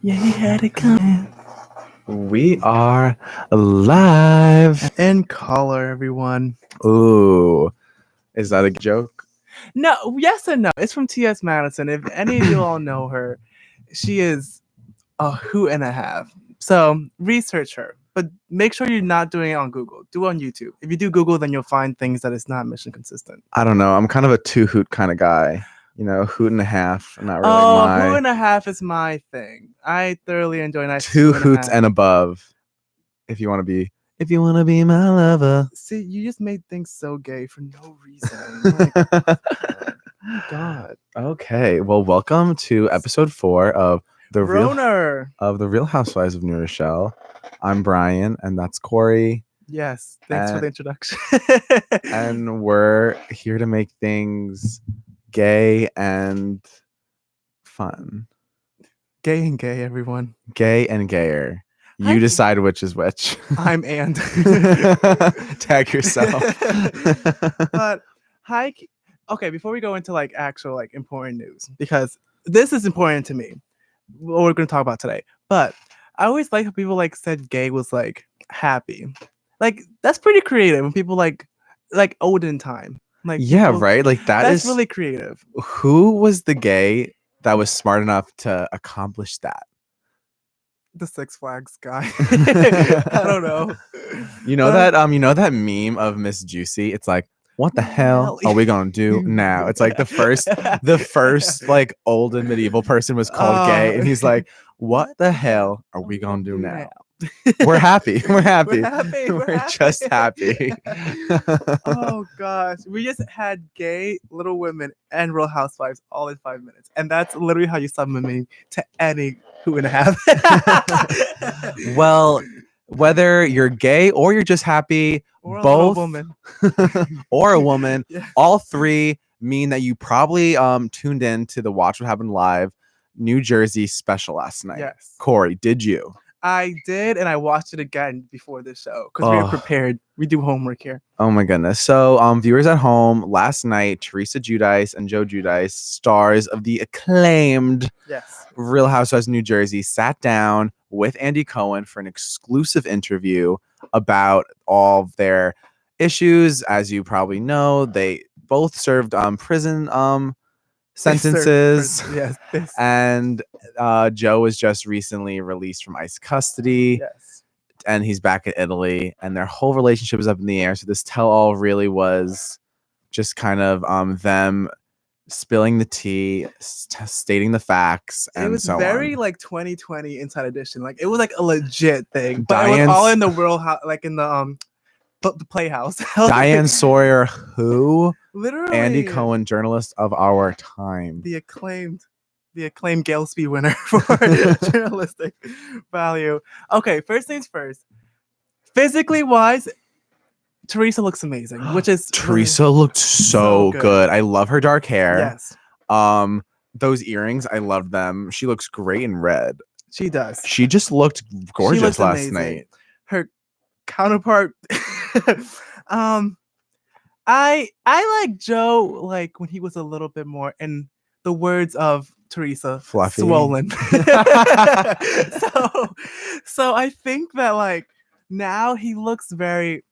Yeah, he had it coming. We are live. In color, everyone. Ooh, is that a joke? No, yes and no. It's from T.S. Madison. If any of you all know her, she is a hoot and a half. So research her, but make sure you're not doing it on Google. Do it on YouTube. If you do Google, then you'll find things that is not mission consistent. I don't know. I'm kind of a two hoot kind of guy. You know, hoot and a half. Not really Hoot my and a half is my thing. I thoroughly enjoy nice two two hoots and a half. and above. If you want to be my lover. See, you just made things so gay for no reason. Like, God. Okay. Well, welcome to episode 4 of the RHONR. Real Housewives of New Rochelle. I'm Brian, and that's Corey. Yes, thanks for the introduction. And we're here to make things gay and fun. Gay and gay, everyone. Gay and gayer. You decide which is which. I'm and. Tag yourself. But hi. Okay, before we go into like actual like important news, because this is important to me, what we're going to talk about today. But I always like how people like said gay was like happy. Like that's pretty creative when people like olden time. Like yeah, people, right? Like that's really creative. Who was the gay that was smart enough to accomplish that? The Six Flags guy. I don't know. You know that meme of Miss Juicy? It's like, what the hell are we gonna do now? It's like the first like old and medieval person was called gay, and he's like, what the hell are we gonna do now? We're happy. We're happy. We're just happy. Oh gosh, we just had gay Little Women and Real Housewives all in 5 minutes, and that's literally how you summon me to any who and a half. Well, whether you're gay or you're just happy, or both a woman or a woman, yeah. All three mean that you probably tuned in to the Watch What Happened Live New Jersey special last night. Yes. Corey, did you? I did, and I watched it again before this show because we were prepared. We do homework here. Oh my goodness. So viewers at home, last night, Teresa Giudice and Joe Giudice, stars of the acclaimed Real Housewives of New Jersey, sat down with Andy Cohen for an exclusive interview about all of their issues. As you probably know, they both served prison sentences. And Joe was just recently released from ICE custody. Yes. And he's back in Italy, and their whole relationship is up in the air. So this tell-all really was just kind of them spilling the tea, stating the facts, and so on. It was very like 2020 Inside Edition. Like it was like a legit thing, but it was all in the world, like in the Playhouse. Diane Sawyer, who literally Andy Cohen, journalist of our time, the acclaimed Gillespie winner for journalistic value. Okay, first things first. Physically wise, Teresa looks amazing, which is Teresa looked so good. I love her dark hair. Yes. Those earrings, I love them. She looks great in red. She does. She just looked gorgeous last night. Her counterpart. I like Joe like when he was a little bit more, in the words of Teresa, fluffy, swollen. so I think that like now he looks very,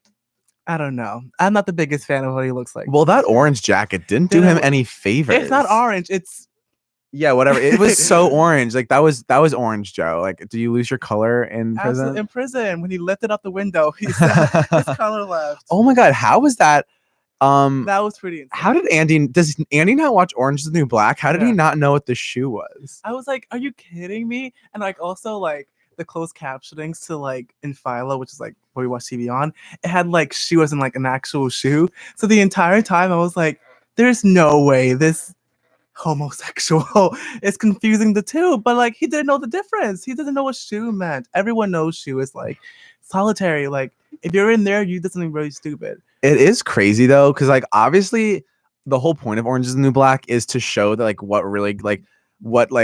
I don't know. I'm not the biggest fan of what he looks like. Well, that orange jacket didn't do him any favors. It's not orange. It's whatever. It was so orange. Like that was orange, Joe. Like, do you lose your color in prison? Absolutely. In prison, when he lifted up the window, his color left. Oh my God, how was that? That was pretty insane. How did does Andy not watch Orange is the New Black? How did he not know what the shoe was? I was like, are you kidding me? And like also like the closed captionings to like in Philo, which is like what we watch TV on, it had like shoe as in like an actual shoe. So the entire time I was like, there's no way this homosexual is confusing the two. But like he didn't know the difference. He doesn't know what shoe meant. Everyone knows shoe is like solitary. Like if you're in there, you did something really stupid. It is crazy though, because like obviously the whole point of Orange is the New Black is to show that like what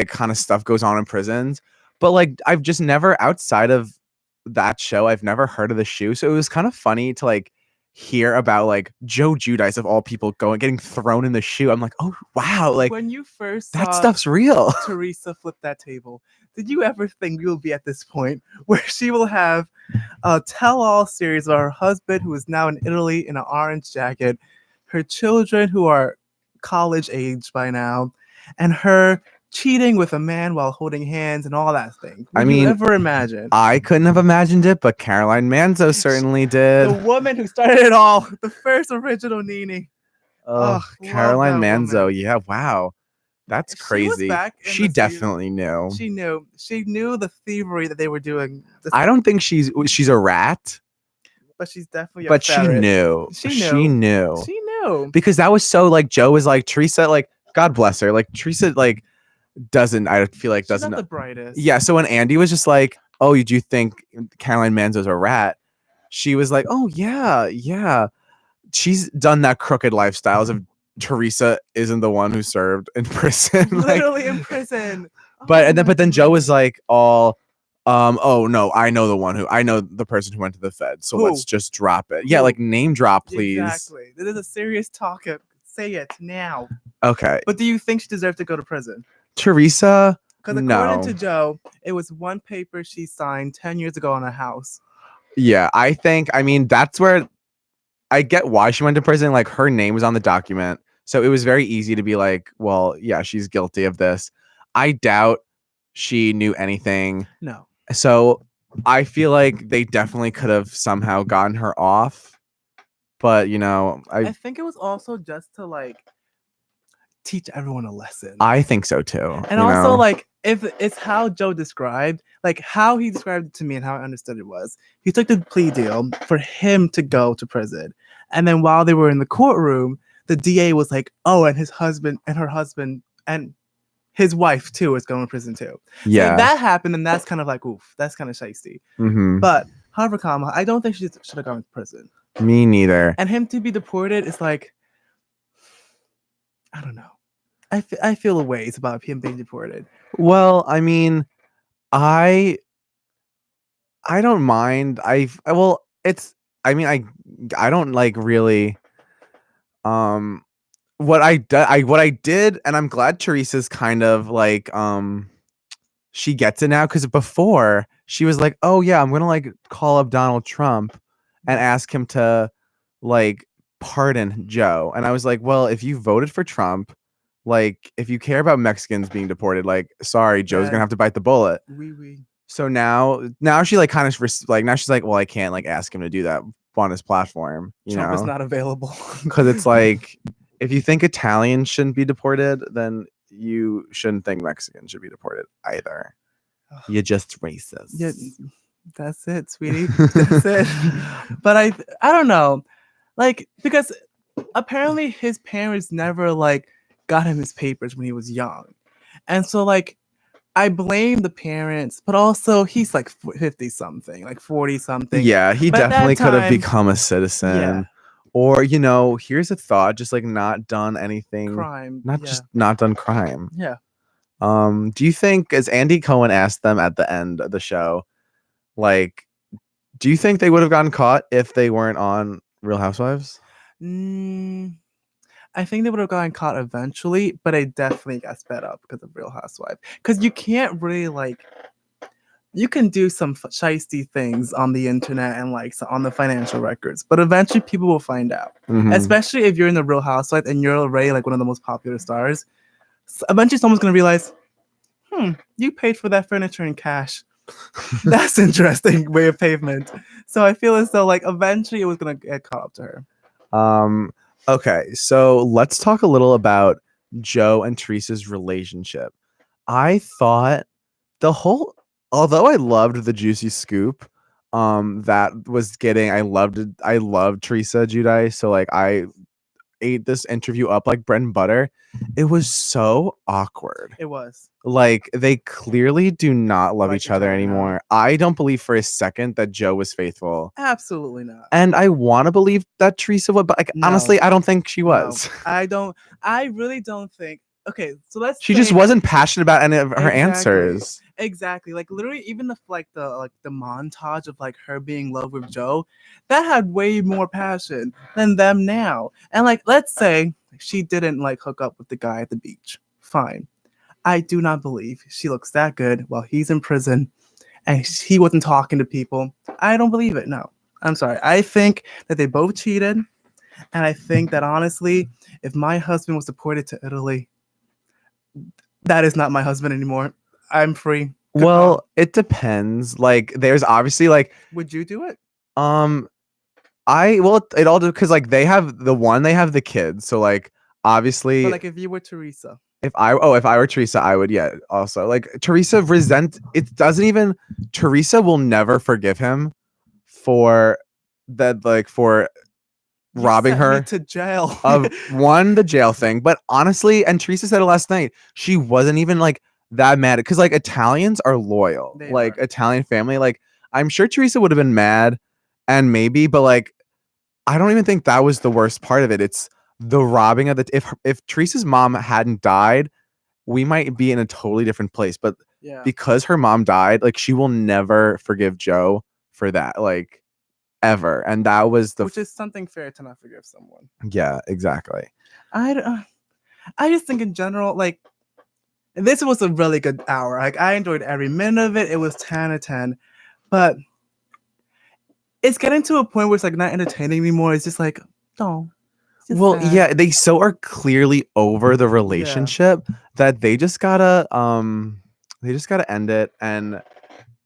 kind of stuff goes on in prisons. But like I've just never, outside of that show, I've never heard of the shoe. So it was kind of funny to like hear about like Joe Giudice of all people getting thrown in the shoe, I'm like, oh wow, like when you first that saw stuff's real. Teresa flip that table, did you ever think we will be at this point where she will have a tell-all series of her husband who is now in Italy in an orange jacket, her children who are college age by now, and her cheating with a man while holding hands and all that thing? Would you ever imagine? I couldn't have imagined it, but Caroline Manzo certainly did. The woman who started it all, the first original Nene. Oh, Caroline Manzo. Yeah, wow. That's crazy. She definitely knew. She knew. She knew the thievery that they were doing. I don't think she's a rat, but she's definitely but she knew. She knew. Because that was so like Joe was like Teresa, like God bless her. Like Teresa like doesn't, I feel like doesn't not the brightest. Yeah, so when Andy was just like, "Oh, do you think Caroline Manzo's a rat?" She was like, "Oh yeah. She's done that crooked lifestyles of Teresa isn't the one who served in prison." Literally in prison. But then Joe was like all oh no, I know the person who went to the Fed. So let's just drop it. Yeah, like name drop, please. Exactly. This is a serious talk. Say it now. Okay. But do you think she deserved to go to prison? Teresa? Because according to Joe, it was one paper she signed 10 years ago on a house. Yeah, I mean, that's where I get why she went to prison. Like her name was on the document. So it was very easy to be like, well, yeah, she's guilty of this. I doubt she knew anything. No. So I feel like they definitely could have somehow gotten her off. But, you know, I think it was also just to like teach everyone a lesson. I think so too. And also like if it's how Joe described, like how he described it to me and how I understood it was, he took the plea deal for him to go to prison. And then while they were in the courtroom, the DA was like, oh, and his husband and her husband and his wife too is going to prison too. Yeah. So that happened, and that's kind of like, oof, that's kind of shiesty. Mm-hmm. But however, I don't think she should have gone to prison. Me neither. And him to be deported is like, I don't know. I feel a ways about him being deported. Well, I mean, I don't mind. I don't like really what I did, and I'm glad Teresa's kind of like she gets it now, because before she was like, oh yeah, I'm gonna like call up Donald Trump and ask him to like pardon Joe. And I was like, well, if you voted for Trump, like if you care about Mexicans being deported, like sorry, Joe's gonna have to bite the bullet. So now she like kind of like, now she's like, well, I can't like ask him to do that on his platform. Trump is not available. Because it's like, if you think Italians shouldn't be deported, then you shouldn't think Mexicans should be deported either. You're just racist. Yeah, that's it, sweetie. That's it. But I don't know, like, because apparently his parents never like got him his papers when he was young, and so like I blame the parents, but also he's like 50 something, like 40 something. Yeah, he definitely could have become a citizen. Yeah. Or, you know, here's a thought, just like not done anything. Crime. Not done crime. Yeah. Do you think, as Andy Cohen asked them at the end of the show, like, do you think they would have gotten caught if they weren't on Real Housewives? I think they would have gotten caught eventually, but I definitely got sped up because of Real Housewives. Because you can't really like, you can do some shiesty things on the internet and like on the financial records, but eventually people will find out. Mm-hmm. Especially if you're in the Real Housewives and you're already like one of the most popular stars. So eventually someone's gonna realize, you paid for that furniture in cash. That's interesting way of payment. So I feel as though like eventually it was gonna get caught up to her. Okay, so let's talk a little about Joe and Teresa's relationship. I thought although I loved the juicy scoop that was getting, I loved Teresa Giudice. So like I ate this interview up like bread and butter. It was so awkward. It was. Like they clearly do not love each other anymore. I don't believe for a second that Joe was faithful. Absolutely not. And I want to believe that Teresa would, but like honestly, I don't think she was. No, I really don't think. okay, so let's She just say wasn't passionate about any of her exactly. answers. Exactly. Like literally even the montage of like her being in love with Joe, that had way more passion than them now. And like let's say she didn't like hook up with the guy at the beach. Fine. I do not believe she looks that good while he's in prison and he wasn't talking to people. I don't believe it. No. I'm sorry. I think that they both cheated. And I think that honestly, if my husband was deported to Italy, that is not my husband anymore. I'm free. Goodbye. Well, it depends. Like, there's obviously like, Would you do it? um, it all because like they have the kids. So like, But obviously, like if you were Teresa. if I were Teresa, I would, yeah, also like Teresa it doesn't even Teresa will never forgive him for that, like for You robbing sent me her to jail. of one, the jail thing. But honestly, and Teresa said it last night, she wasn't even like that mad because like Italians are loyal, They like are. Italian family. Like I'm sure Teresa would have been mad and maybe, but like I don't even think that was the worst part of it. It's the robbing of the if Teresa's mom hadn't died, we might be in a totally different place. But Yeah. because her mom died, like she will never forgive Joe for that, like ever. And that was Which is something fair to not forgive someone. yeah, exactly. I just think in general, like this was a really good hour. Like I enjoyed every minute of it. It was 10 out of 10. But it's getting to a point where it's like not entertaining anymore. It's just like, oh. Well, sad. yeah, they so are clearly over the relationship that they just gotta end it and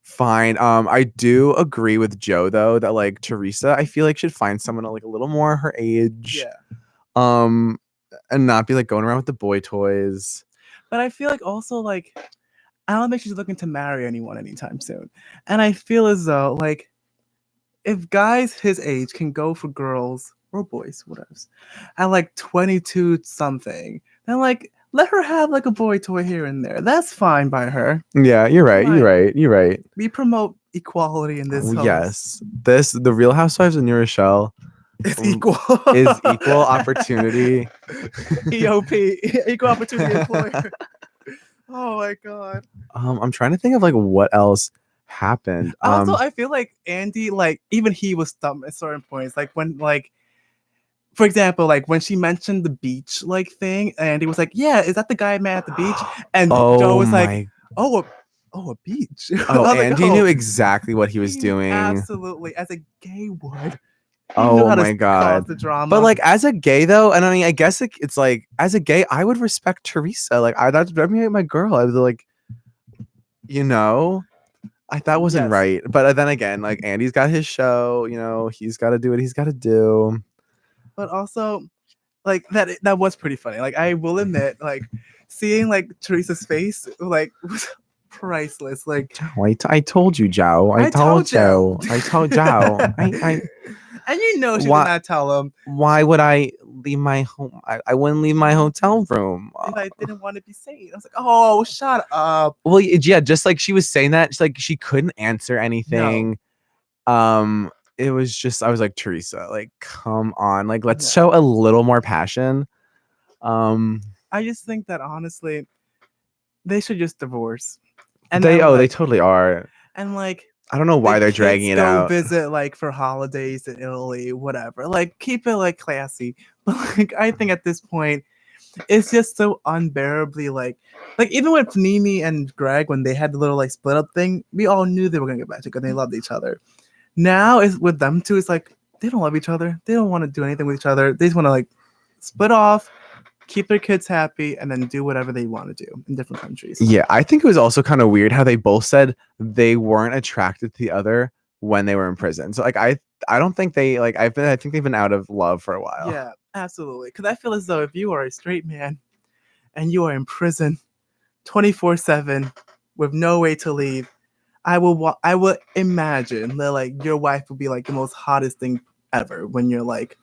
fine. I do agree with Joe though that like Teresa, I feel like should find someone like a little more her age. Yeah. And not be like going around with the boy toys. But I feel like also like I don't think she's looking to marry anyone anytime soon. And I feel as though like if guys his age can go for girls or boys, whatever, at like 22 something, then like let her have like a boy toy here and there. That's fine by her. Yeah, you're right. Fine. You're right. You're right. We promote equality in this house. Yes. The Real Housewives of New Rochelle It's equal. is equal opportunity. EOP, equal opportunity employer. Oh my god. I'm trying to think of like what else happened. Also, I feel like Andy, like even he was dumb at certain points. Like when, like, for example, like when she mentioned the beach like thing, Andy was like, "Yeah, is that the guy I met at the beach?" And Joe was like, "Oh, a beach." Oh, like, Andy knew exactly what he was doing. Absolutely, as a gay would. He knew Oh how my to god. cause the drama. But like as a gay though, and I mean I guess it's like as a gay, I would respect Teresa. Like that'd be my girl. I was like, you know, that wasn't right. But then again, like Andy's got his show, you know, he's got to do what he's got to do. But also, like that was pretty funny. Like I will admit, like seeing like Teresa's face, like was priceless. Like I told you, Joe. I told Joe. I told Joe. And you know she did not tell him. Why would I leave my home? I wouldn't leave my hotel room if I didn't want to be seen. I was like, oh, shut up. Well, yeah, just like she was saying that, it's like she couldn't answer anything. No. It was just I was like, Teresa, like, come on, like, let's show a little more passion. I just think that honestly, they should just divorce. And they totally are. And like, I don't know why they're dragging it out. Go visit like for holidays in Italy, whatever. Like, keep it like classy. But like, I think at this point, it's just so unbearably like even with Nimi and Greg when they had the little like split up thing, we all knew they were gonna get back together. They loved each other. Now is with them two, it's like they don't love each other. They don't want to do anything with each other. They just want to like split off, keep their kids happy, and then do whatever they want to do in different countries. Yeah, I think it was also kind of weird how they both said they weren't attracted to the other when they were in prison. So like I don't think they like I think they've been out of love for a while. Yeah, absolutely. Because I feel as though if you are a straight man and you are in prison 24/7 with no way to leave, I will imagine that like your wife will be like the most hottest thing ever when you're like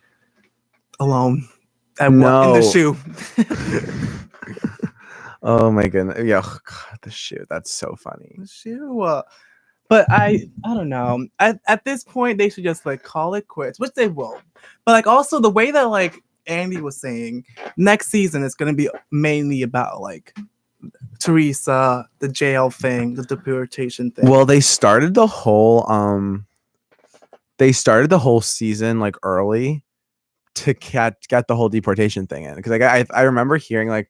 alone in the shoe. Oh my goodness. Yeah, God, the shoe. That's so funny. The shoe. But I don't know. At this point, they should just like call it quits, which they will. But like also the way that like Andy was saying, next season is going to be mainly about like Teresa, the jail thing, the deportation thing. Well, they started the whole season like early to get the whole deportation thing in, because like I remember hearing like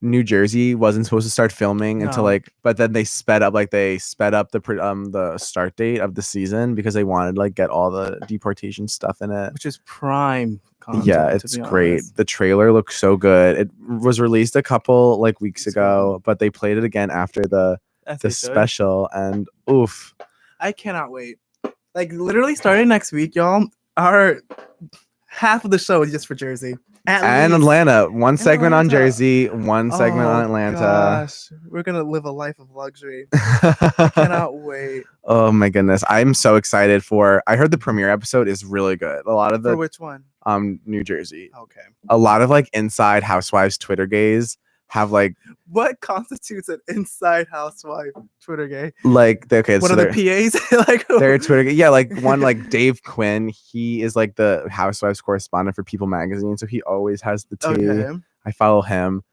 New Jersey wasn't supposed to start filming until like, but then they sped up the start date of the season because they wanted to like get all the deportation stuff in it, which is prime content. Yeah, it's great. The trailer looks so good. It was released a couple like weeks ago, but they played it again after the special, and oof, I cannot wait. Like literally starting next week, y'all. Our half of the show is just for Jersey. And Atlanta. One segment on Jersey, one segment on Atlanta. Gosh, we're gonna live a life of luxury. I cannot wait. Oh my goodness, I'm so excited for. I heard the premiere episode is really good. A lot of the for which one? New Jersey. Okay. A lot of like inside housewives Twitter gays have like. What constitutes an inside housewife Twitter gay? Like okay, what so are the PAs? Like they're Twitter gay. Yeah, like one like Dave Quinn. He is like the housewives correspondent for People magazine, so he always has the tea. Okay. I follow him,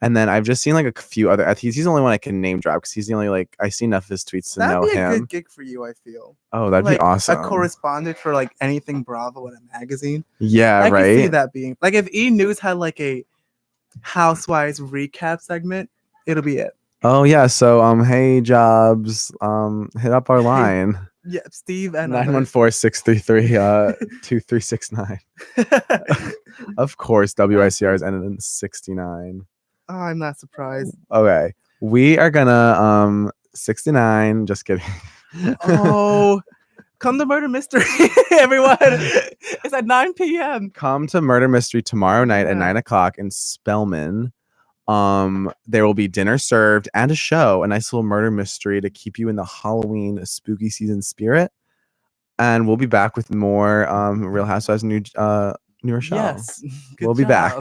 and then I've just seen like a few other. He's the only one I can name drop because he's the only like I see enough of his tweets to know him. That'd be a good gig for you, I feel. Oh, that'd like, be awesome. A correspondent for like anything Bravo in a magazine. Yeah, I right. can see that being like if E News had like a Housewives recap segment, it'll be it. Oh yeah, so hey Jobs, hit up our line. Yeah, Steve and 914-633-2369. Of course, WICR is ended in 69. Oh, I'm not surprised. Okay, we are gonna 69. Just kidding. Oh, come to Murder Mystery, everyone. It's at 9 p.m. Come to Murder Mystery tomorrow night at 9 o'clock in Spelman. There will be dinner served and a show, a nice little murder mystery to keep you in the Halloween spooky season spirit. And we'll be back with more Real Housewives newer show. Yes, we'll be back.